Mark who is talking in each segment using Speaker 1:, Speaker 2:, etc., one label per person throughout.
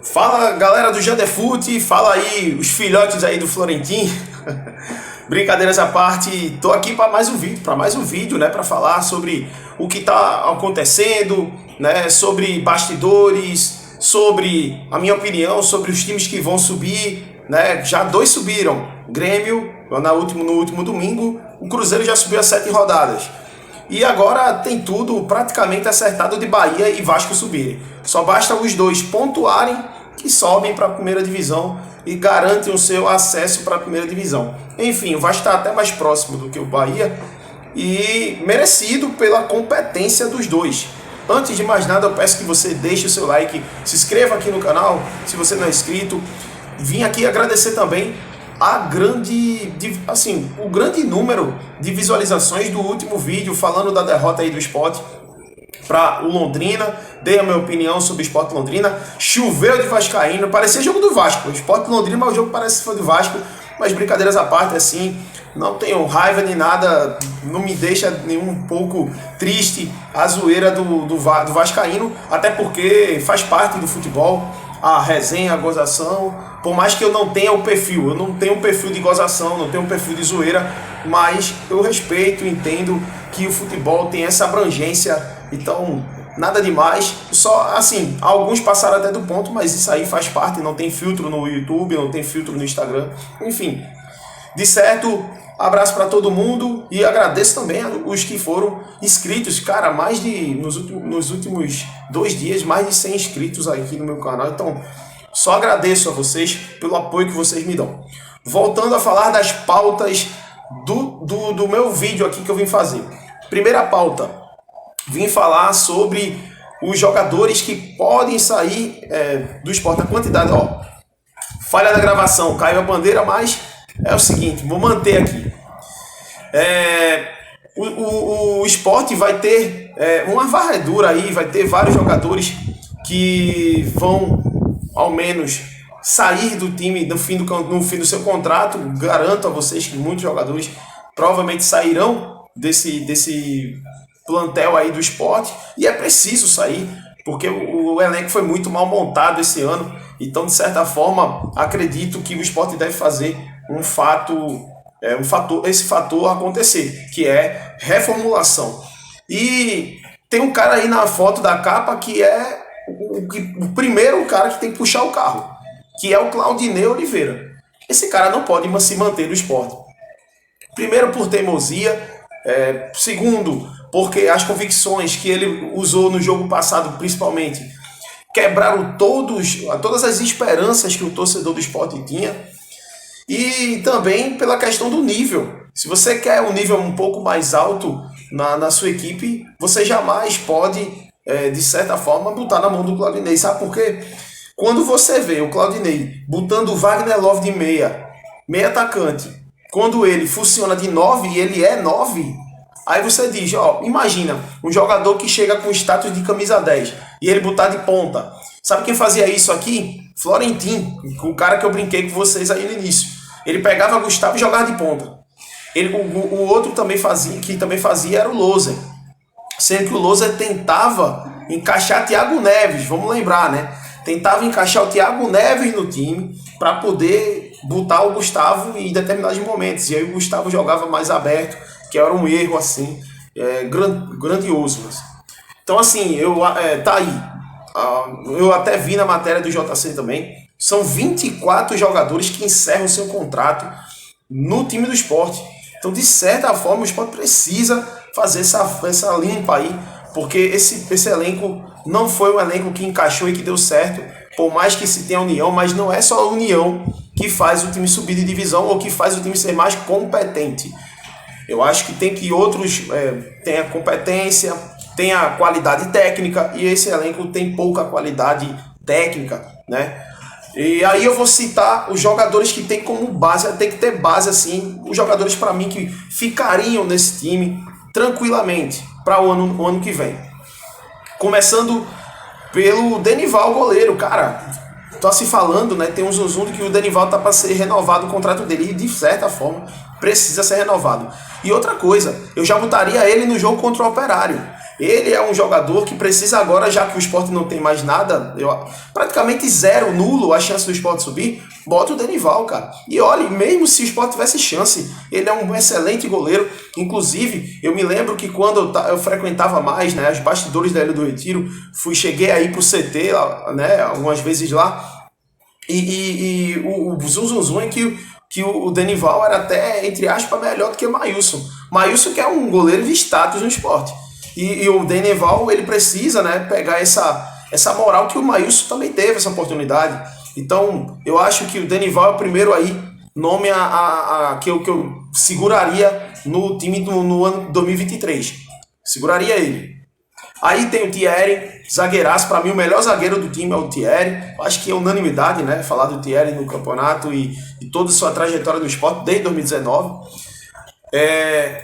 Speaker 1: Fala galera do Jandefute, fala aí os filhotes aí do Florentim. Brincadeiras à parte, tô aqui para mais um vídeo, né, para falar sobre o que tá acontecendo, né, sobre bastidores, sobre a minha opinião sobre os times que vão subir, né? Já dois subiram, Grêmio no último domingo, o Cruzeiro já subiu a 7 rodadas. E agora tem tudo praticamente acertado de Bahia e Vasco subirem. Só basta os dois pontuarem que sobem para a primeira divisão e garantem o seu acesso para a primeira divisão. Enfim, o Vasco está até mais próximo do que o Bahia e merecido pela competência dos dois. Antes de mais nada, eu peço que você deixe o seu like, se inscreva aqui no canal se você não é inscrito. Vim aqui agradecer também o grande número de visualizações do último vídeo falando da derrota aí do Sport para o Londrina. Dei a minha opinião sobre o Sport Londrina. Choveu de vascaíno, parecia jogo do Vasco. O Sport Londrina, mas o jogo parece que foi do Vasco. Mas brincadeiras à parte, assim, não tenho raiva nem nada, não me deixa nem um pouco triste a zoeira do vascaíno, até porque faz parte do futebol, a resenha, a gozação. Por mais que eu não tenha o perfil, eu não tenho um perfil de gozação, não tenho um perfil de zoeira, mas eu respeito, entendo que o futebol tem essa abrangência, então nada demais. Só assim, alguns passaram até do ponto, mas isso aí faz parte, não tem filtro no YouTube, não tem filtro no Instagram, enfim. De certo, abraço para todo mundo e agradeço também os que foram inscritos. Cara, nos últimos 2 dias, mais de 100 inscritos aqui no meu canal. Então, só agradeço a vocês pelo apoio que vocês me dão. Voltando a falar das pautas do meu vídeo aqui que eu vim fazer. Primeira pauta, vim falar sobre os jogadores que podem sair do Sport. A quantidade, ó, falha da gravação, caiu a bandeira, mas é o seguinte, vou manter aqui. O Sport vai ter uma varredura aí, vai ter vários jogadores que vão, ao menos, sair do time no fim do seu contrato. Garanto a vocês que muitos jogadores provavelmente sairão desse plantel aí do Sport, e é preciso sair, porque o elenco foi muito mal montado esse ano. Então, de certa forma, acredito que o Sport deve fazer esse fator acontecer, que é reformulação. E tem um cara aí na foto da capa que é o primeiro cara que tem que puxar o carro, que é o Claudinei Oliveira. Esse cara não pode se manter no Sport. Primeiro, por teimosia. Segundo, porque as convicções que ele usou no jogo passado, principalmente, quebraram todas as esperanças que o torcedor do Sport tinha. E também pela questão do nível. Se você quer um nível um pouco mais alto na sua equipe, você jamais pode, de certa forma, botar na mão do Claudinei. Sabe por quê? Quando você vê o Claudinei botando o Wagner Love de meia atacante, quando ele funciona de 9 e ele é 9, aí você diz, ó, imagina um jogador que chega com status de camisa 10 e ele botar de ponta. Sabe quem fazia isso aqui? Florentim, o cara que eu brinquei com vocês aí no início. Ele pegava Gustavo e jogava de ponta. O outro que também fazia era o Loser. Sendo que o Loser tentava encaixar Thiago Neves, vamos lembrar, né? Tentava encaixar o Thiago Neves no time para poder botar o Gustavo em determinados momentos. E aí o Gustavo jogava mais aberto, que era um erro assim, grandioso. Então assim, tá aí. Eu até vi na matéria do JC também. São 24 jogadores que encerram seu contrato no time do Sport. Então, de certa forma, o Sport precisa fazer essa limpa aí, porque esse elenco não foi um elenco que encaixou e que deu certo, por mais que se tenha união, mas não é só a união que faz o time subir de divisão ou que faz o time ser mais competente. Eu acho que tem que outros tenham competência, tem a qualidade técnica, e esse elenco tem pouca qualidade técnica, né? E aí eu vou citar os jogadores que tem como base, tem que ter base assim, os jogadores para mim que ficariam nesse time tranquilamente para o ano que vem. Começando pelo Denival, goleiro, cara. Tá se falando, né? Tem um zum de que o Denival tá para ser renovado o contrato dele, e de certa forma precisa ser renovado. E outra coisa, eu já botaria ele no jogo contra o Operário. Ele é um jogador que precisa agora, já que o Sport não tem mais nada, praticamente zero, nulo a chance do Sport subir, bota o Denival, cara. E olha, mesmo se o Sport tivesse chance, ele é um excelente goleiro. Inclusive, eu me lembro que quando eu frequentava mais, né, os bastidores da Ilha do Retiro, cheguei aí pro CT, né, algumas vezes lá, e o zum zum zum é que o Denival era até, entre aspas, melhor do que o Maílson. Maílson que é um goleiro de status no Sport. E o Denival, ele precisa, né, pegar essa moral que o Maílson também teve, essa oportunidade. Então, eu acho que o Denival é o primeiro aí, nome que eu seguraria no time no ano 2023. Seguraria ele. Aí tem o Thierry, zagueiraço. Para mim, o melhor zagueiro do time é o Thierry. Acho que é unanimidade, né, falar do Thierry no campeonato e toda a sua trajetória no Sport desde 2019.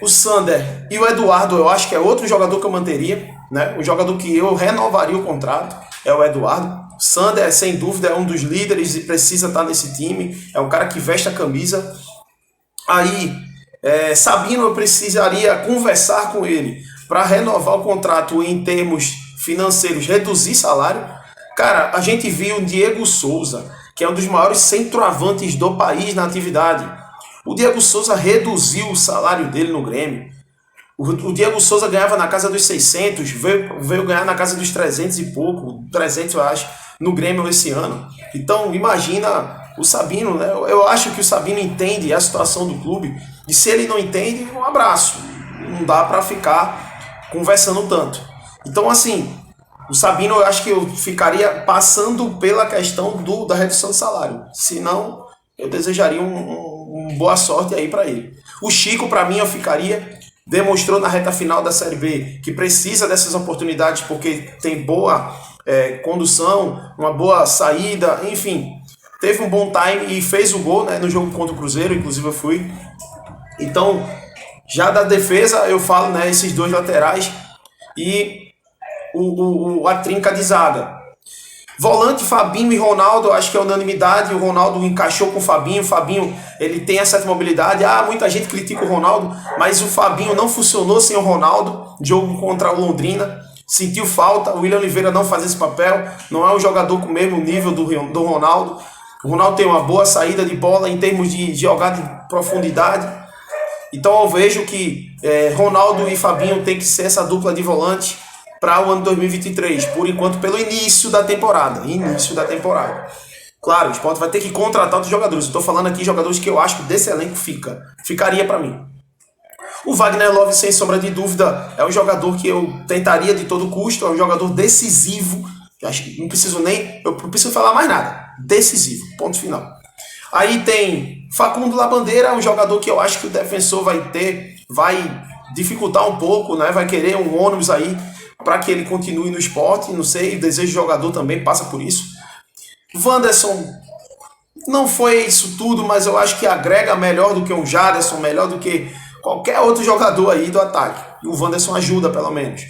Speaker 1: O Sander e o Eduardo, eu acho que é outro jogador que eu manteria, né? O jogador que eu renovaria o contrato é o Eduardo. Sander, sem dúvida, é um dos líderes e precisa estar nesse time. É um cara que veste a camisa. Aí, Sabino, eu precisaria conversar com ele para renovar o contrato em termos financeiros, reduzir salário. Cara, a gente viu o Diego Souza, que é um dos maiores centroavantes do país na atividade. O Diego Souza reduziu o salário dele no Grêmio. O Diego Souza ganhava na casa dos 600, veio ganhar na casa dos 300 e pouco, 300 eu acho, no Grêmio esse ano. Então, imagina o Sabino, né? Eu acho que o Sabino entende a situação do clube, e se ele não entende, um abraço. Não dá para ficar conversando tanto. Então, assim, o Sabino eu acho que eu ficaria passando pela questão da redução de salário. Senão, eu desejaria uma boa sorte aí para ele. O Chico, para mim, eu ficaria. Demonstrou na reta final da Série B que precisa dessas oportunidades porque tem boa condução, uma boa saída, enfim. Teve um bom time e fez o gol, né, no jogo contra o Cruzeiro, inclusive eu fui. Então, já da defesa eu falo, né, esses dois laterais e a trinca de zaga. Volante, Fabinho e Ronaldo, acho que é unanimidade. O Ronaldo encaixou com o Fabinho. O Fabinho, ele tem essa mobilidade. Muita gente critica o Ronaldo, mas o Fabinho não funcionou sem o Ronaldo. Jogo contra o Londrina, sentiu falta. O William Oliveira não faz esse papel. Não é um jogador com o mesmo nível do Ronaldo. O Ronaldo tem uma boa saída de bola em termos de jogada de profundidade. Então eu vejo que Ronaldo e Fabinho tem que ser essa dupla de volante para o ano 2023, por enquanto, pelo início da temporada. Claro, o Sport vai ter que contratar outros jogadores. Eu estou falando aqui de jogadores que eu acho que desse elenco ficaria para mim. O Wagner Love, sem sombra de dúvida, é um jogador que eu tentaria de todo custo, é um jogador decisivo. Não preciso falar mais nada. Decisivo, ponto final. Aí tem Facundo Labandeira, um jogador que eu acho que o defensor vai dificultar um pouco, né? Vai querer um ônibus aí para que ele continue no Sport, não sei, o desejo de jogador também passa por isso. Wanderson não foi isso tudo, mas eu acho que agrega melhor do que um Jaderson, melhor do que qualquer outro jogador aí do ataque. E o Wanderson ajuda, pelo menos.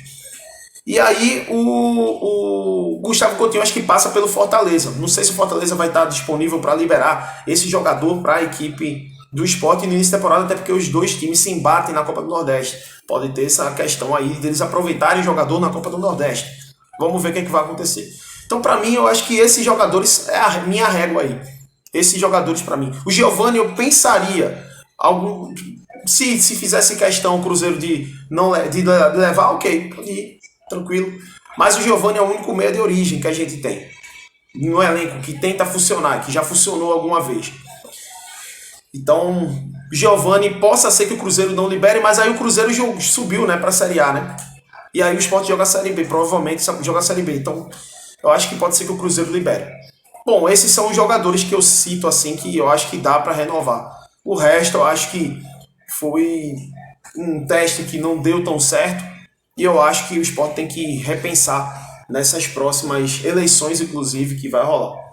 Speaker 1: E aí o Gustavo Coutinho acho que passa pelo Fortaleza. Não sei se o Fortaleza vai estar disponível para liberar esse jogador para a equipe do Sport no início da temporada, até porque os dois times se embatem na Copa do Nordeste. Pode ter essa questão aí deles aproveitarem o jogador na Copa do Nordeste. Vamos ver o que vai acontecer. Então, para mim, eu acho que esses jogadores é a minha régua aí. Esses jogadores, para mim. O Giovani, eu pensaria, se fizesse questão o Cruzeiro de levar, ok, pode ir, tranquilo. Mas o Giovani é o único meio de origem que a gente tem no elenco, que tenta funcionar, que já funcionou alguma vez. Então, Giovani, possa ser que o Cruzeiro não libere, mas aí o Cruzeiro subiu, né, para a Série A, né? E aí o Sport joga a Série B, provavelmente joga a Série B. Então, eu acho que pode ser que o Cruzeiro libere. Bom, esses são os jogadores que eu cito, assim, que eu acho que dá para renovar. O resto, eu acho que foi um teste que não deu tão certo, e eu acho que o Sport tem que repensar nessas próximas eleições, inclusive, que vai rolar.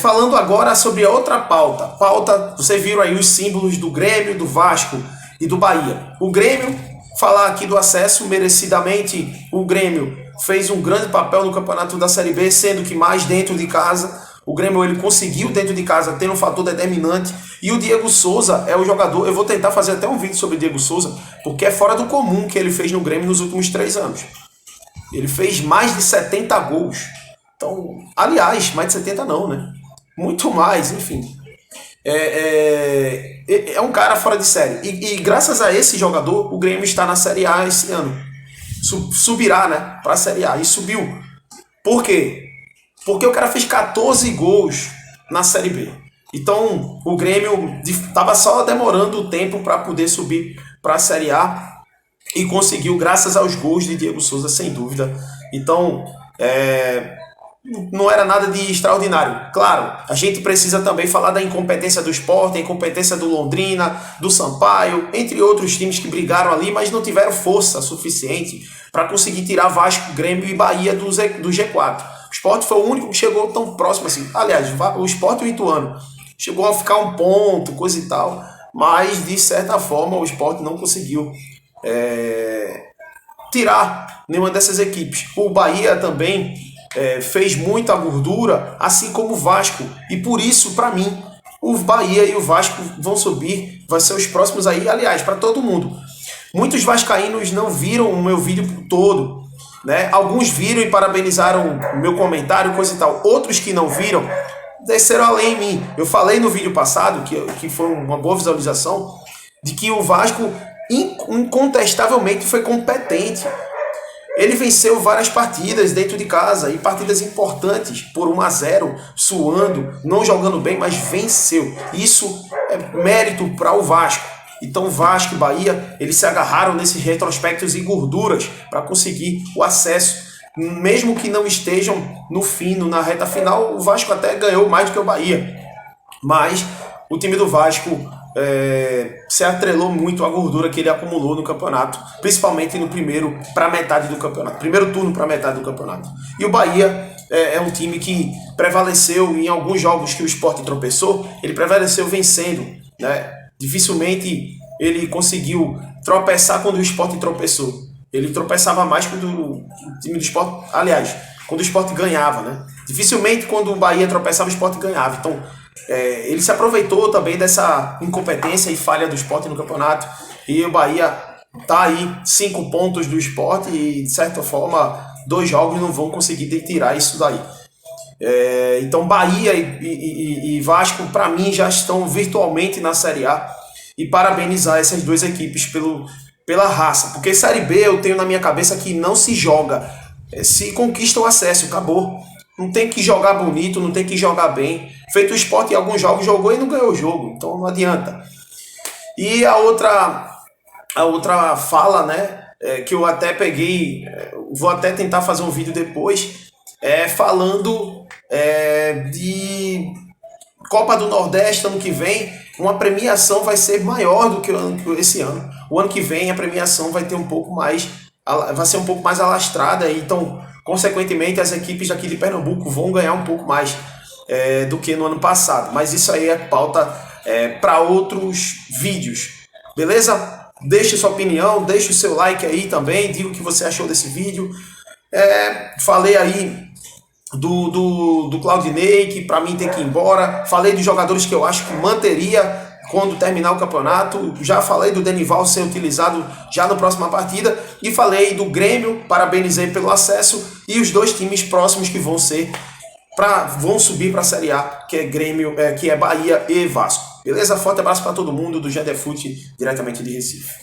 Speaker 1: Falando agora sobre a outra pauta, vocês viram aí os símbolos do Grêmio, do Vasco e do Bahia. O Grêmio, falar aqui do acesso, merecidamente o Grêmio fez um grande papel no campeonato da Série B, sendo que mais dentro de casa. O Grêmio ele conseguiu dentro de casa ter um fator determinante. E o Diego Souza é o jogador. Eu vou tentar fazer até um vídeo sobre o Diego Souza, porque é fora do comum que ele fez no Grêmio nos últimos 3 anos. Ele fez mais de 70 gols. Então, aliás, mais de 70 não, né? Muito mais, enfim. É um cara fora de série. E graças a esse jogador, o Grêmio está na Série A esse ano. Subirá, né? Para a Série A. E subiu. Por quê? Porque o cara fez 14 gols na Série B. Então, o Grêmio estava só demorando o tempo para poder subir para a Série A e conseguiu, graças aos gols de Diego Souza, sem dúvida. Então, não era nada de extraordinário. Claro, a gente precisa também falar da incompetência do Sport, a incompetência do Londrina, do Sampaio, entre outros times que brigaram ali, mas não tiveram força suficiente para conseguir tirar Vasco, Grêmio e Bahia do G4. O Sport foi o único que chegou tão próximo assim. Aliás, o Sport e o Ituano chegou a ficar um ponto, coisa e tal, mas de certa forma o Sport não conseguiu tirar nenhuma dessas equipes. O Bahia também fez muita gordura, assim como o Vasco, e por isso, para mim, o Bahia e o Vasco vão subir, vai ser os próximos aí, aliás, para todo mundo. Muitos vascaínos não viram o meu vídeo todo, né? Alguns viram e parabenizaram o meu comentário, coisa e tal. Outros que não viram, desceram além em mim. Eu falei no vídeo passado, que foi uma boa visualização, de que o Vasco incontestavelmente foi competente. Ele venceu várias partidas dentro de casa, e partidas importantes, por 1-0, suando, não jogando bem, mas venceu. Isso é mérito para o Vasco. Então Vasco e Bahia, eles se agarraram nesses retrospectos e gorduras para conseguir o acesso. Mesmo que não estejam no fim, na reta final, o Vasco até ganhou mais do que o Bahia. Mas o time do Vasco se atrelou muito à gordura que ele acumulou no campeonato, principalmente no primeiro para metade do campeonato, primeiro turno para metade do campeonato. E o Bahia é um time que prevaleceu em alguns jogos que o Sport tropeçou, ele prevaleceu vencendo, né? Dificilmente ele conseguiu tropeçar quando o Sport tropeçou. Ele tropeçava mais quando o time do Sport, aliás, quando o Sport ganhava, né? Dificilmente quando o Bahia tropeçava, o Sport ganhava. Então, ele se aproveitou também dessa incompetência e falha do Sport no campeonato. E o Bahia tá aí 5 pontos do Sport e, de certa forma, 2 jogos não vão conseguir tirar isso daí. Então Bahia e Vasco, para mim, já estão virtualmente na Série A. E parabenizar essas 2 equipes pela raça. Porque Série B eu tenho na minha cabeça que não se joga, se conquista o acesso, acabou. Não tem que jogar bonito, não tem que jogar bem. Feito o Sport em alguns jogos, jogou e não ganhou o jogo, então não adianta. E a outra fala, né, que eu até peguei, vou até tentar fazer um vídeo depois, falando de Copa do Nordeste ano que vem, uma premiação vai ser maior do que esse ano. O ano que vem a premiação vai ter vai ser um pouco mais alastrada, então, consequentemente, as equipes daqui de Pernambuco vão ganhar um pouco mais do que no ano passado. Mas isso aí é pauta para outros vídeos. Beleza? Deixe sua opinião, deixe o seu like aí também, diga o que você achou desse vídeo. Falei aí do Claudinei, que para mim tem que ir embora. Falei dos jogadores que eu acho que manteria quando terminar o campeonato. Já falei do Denival ser utilizado já na próxima partida. E falei do Grêmio, parabenizei pelo acesso. E os 2 times próximos que vão subir para a Série A, que é Grêmio, que é Bahia e Vasco. Beleza? Forte abraço para todo mundo do GDFute, diretamente de Recife.